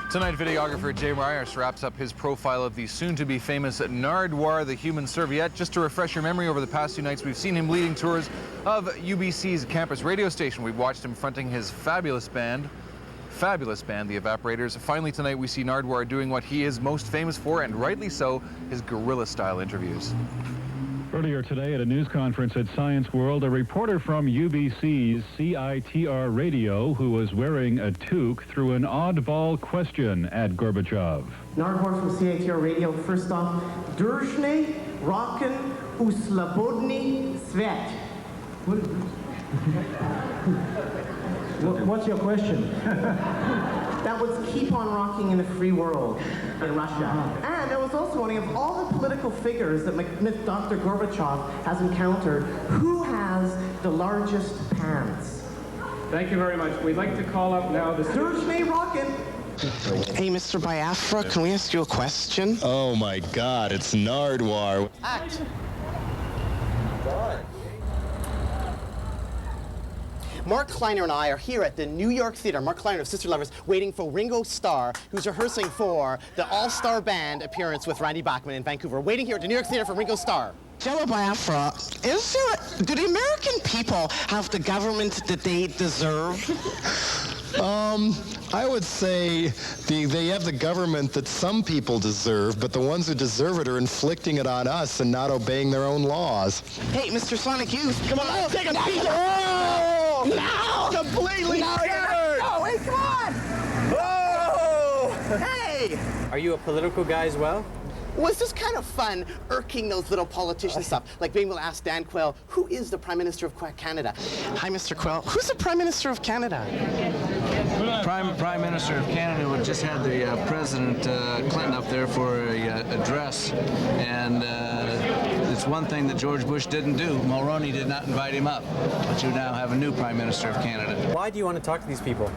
Tonight, videographer Jay Myers wraps up his profile of the soon-to-be famous Nardwuar, the human serviette. Just to refresh your memory, over the past few nights, we've seen him leading tours of UBC's campus radio station. We've watched him fronting his fabulous band, the Evaporators. Finally, tonight, we see Nardwuar doing what he is most famous for, and rightly so, his guerrilla-style interviews. Earlier today at a news conference at Science World, a reporter from UBC's CITR radio who was wearing a toque threw an oddball question at Gorbachev. Nardwuar from CITR radio. First off, Družne rocken u slobodny svet. What's your question? That was keep on rocking in a free world in Russia. And I was also wondering, of all the political figures that Dr. Gorbachev has encountered, who has the largest pants? Thank you very much. We'd like to call up now the... Družne rockin'. Hey, Mr. Biafra, can we ask you a question? Oh my God, it's Nardwuar. Act. Mark Kleiner and I are here at the New York Theater, Mark Kleiner of Sister Lovers, waiting for Ringo Starr, who's rehearsing for the all-star band appearance with Randy Bachman in Vancouver. Waiting here at the New York Theater for Ringo Starr. Jello Biafra, do the American people have the government that they deserve? I would say they have the government that some people deserve, but the ones who deserve it are inflicting it on us and not obeying their own laws. Hey, Mr. Sonic Youth, come on, take a piece of... No! Completely shattered! No, hey, come on! Oh! Hey! Are you a political guy as well? Was this kind of fun, irking those little politicians up? Like being able to ask Dan Quayle, who is the Prime Minister of Canada? Hi, Mr. Quayle. Who's the Prime Minister of Canada? Prime Minister of Canada just had the President Clinton up there for an address, and it's one thing that George Bush didn't do. Mulroney did not invite him up, but you now have a new Prime Minister of Canada. Why do you want to talk to these people?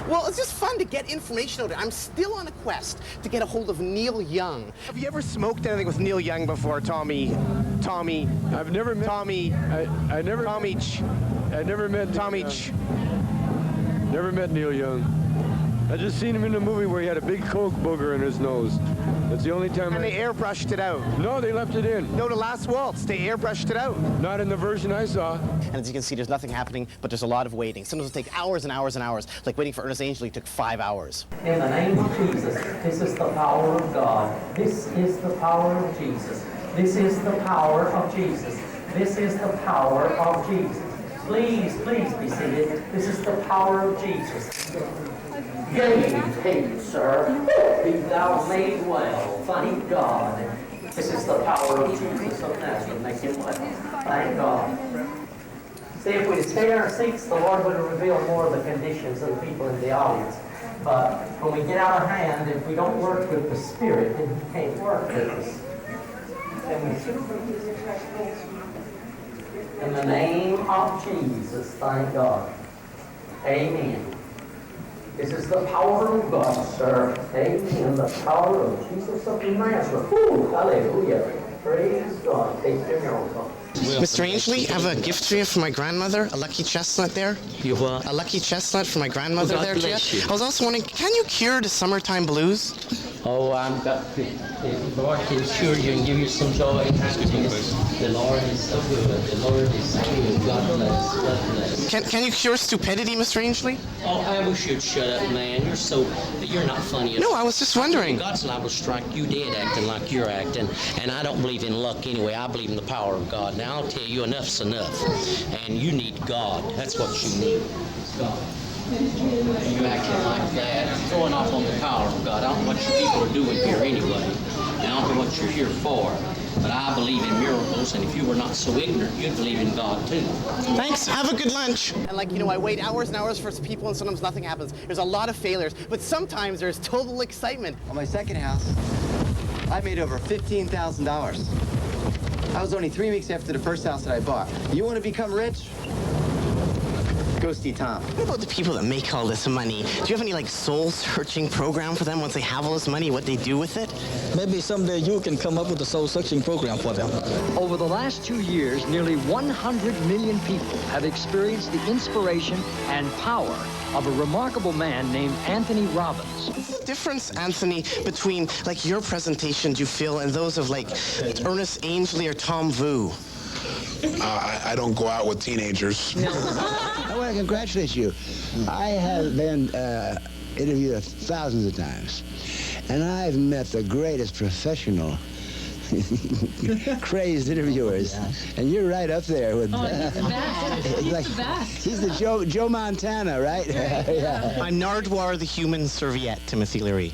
Well, it's just fun to get information out there. I'm still on a quest to get a hold of Neil Young. Have you ever smoked anything with Neil Young before, Tommy? I've never met... Tommy... I never... Tommy... I never met... Tommy... Never met Neil Young. I just seen him in a movie where he had a big Coke booger in his nose. That's the only time. And they airbrushed it out. No, they left it in. No, the last waltz, they airbrushed it out. Not in the version I saw. And as you can see, there's nothing happening, but there's a lot of waiting. Sometimes it'll take hours and hours and hours. Like waiting for Ernest Angley took 5 hours. In the name of Jesus, this is the power of God. This is the power of Jesus. This is the power of Jesus. This is the power of Jesus. Please be seated. This is the power of Jesus. Yea, sir, be thou made well. Thank God. This is the power of Jesus of Nazareth. Make him well. Thank God. See, if we'd stay in our seats, the Lord would have revealed more of the conditions of the people in the audience. But when we get out of hand, if we don't work with the Spirit, then He can't work with us. In the name of Jesus, thank God. Amen. This is the power of God, sir. Amen. The power of Jesus of Nazareth. Ooh, hallelujah. Praise God. Take your miracle. Mr. Angley, I have a gift for you from my grandmother, a lucky chestnut there. You what? A lucky chestnut from my grandmother there. Bless you. I was also wondering, can you cure the summertime blues? Oh, I'm got the Lord can cure you and give you some joy and happiness. The Lord is so good. The Lord is so good. God bless. God bless. Can you cure stupidity, Mr. Angley? Oh, I wish you'd shut up, man. You're not funny. No, I was just wondering. God's liable to strike you dead acting like you're acting. And I don't believe in luck anyway. I believe in the power of God. Now, I'll tell you, enough's enough. And you need God. That's what you need. God. You acting like that, throwing off on the power of God. I don't know what you people are doing here anyway. And I don't know what you're here for. But I believe in miracles, and if you were not so ignorant, you'd believe in God too. Thanks. Have a good lunch. And I wait hours and hours for people, and sometimes nothing happens. There's a lot of failures, but sometimes there's total excitement. On my second house, I made over $15,000. I was only 3 weeks after the first house that I bought. You want to become rich? Ghosty Tom. What about the people that make all this money? Do you have any like soul-searching program for them once they have all this money, what they do with it? Maybe someday you can come up with a soul-searching program for them. Over the last 2 years, nearly 100 million people have experienced the inspiration and power of a remarkable man named Anthony Robbins. What's the difference, Anthony, between like your presentation, do you feel, and those of like Ernest Angley or Tom Vu? I don't go out with teenagers. I want to congratulate you. I have been interviewed thousands of times, and I've met the greatest professional crazed interviewers, and you're right up there with. He's the best. He's like, the best. He's the Joe Montana, right? Yeah. I'm Nardwuar the Human Serviette, Timothy Leary.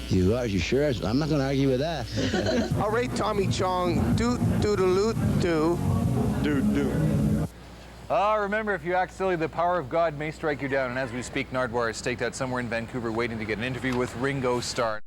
You are? You sure? I'm not going to argue with that. All right, Tommy Chong. Doot, doodaloot, doo. Doot, doot. Remember, if you act silly, the power of God may strike you down. And as we speak, Nardwuar is staked out somewhere in Vancouver waiting to get an interview with Ringo Starr.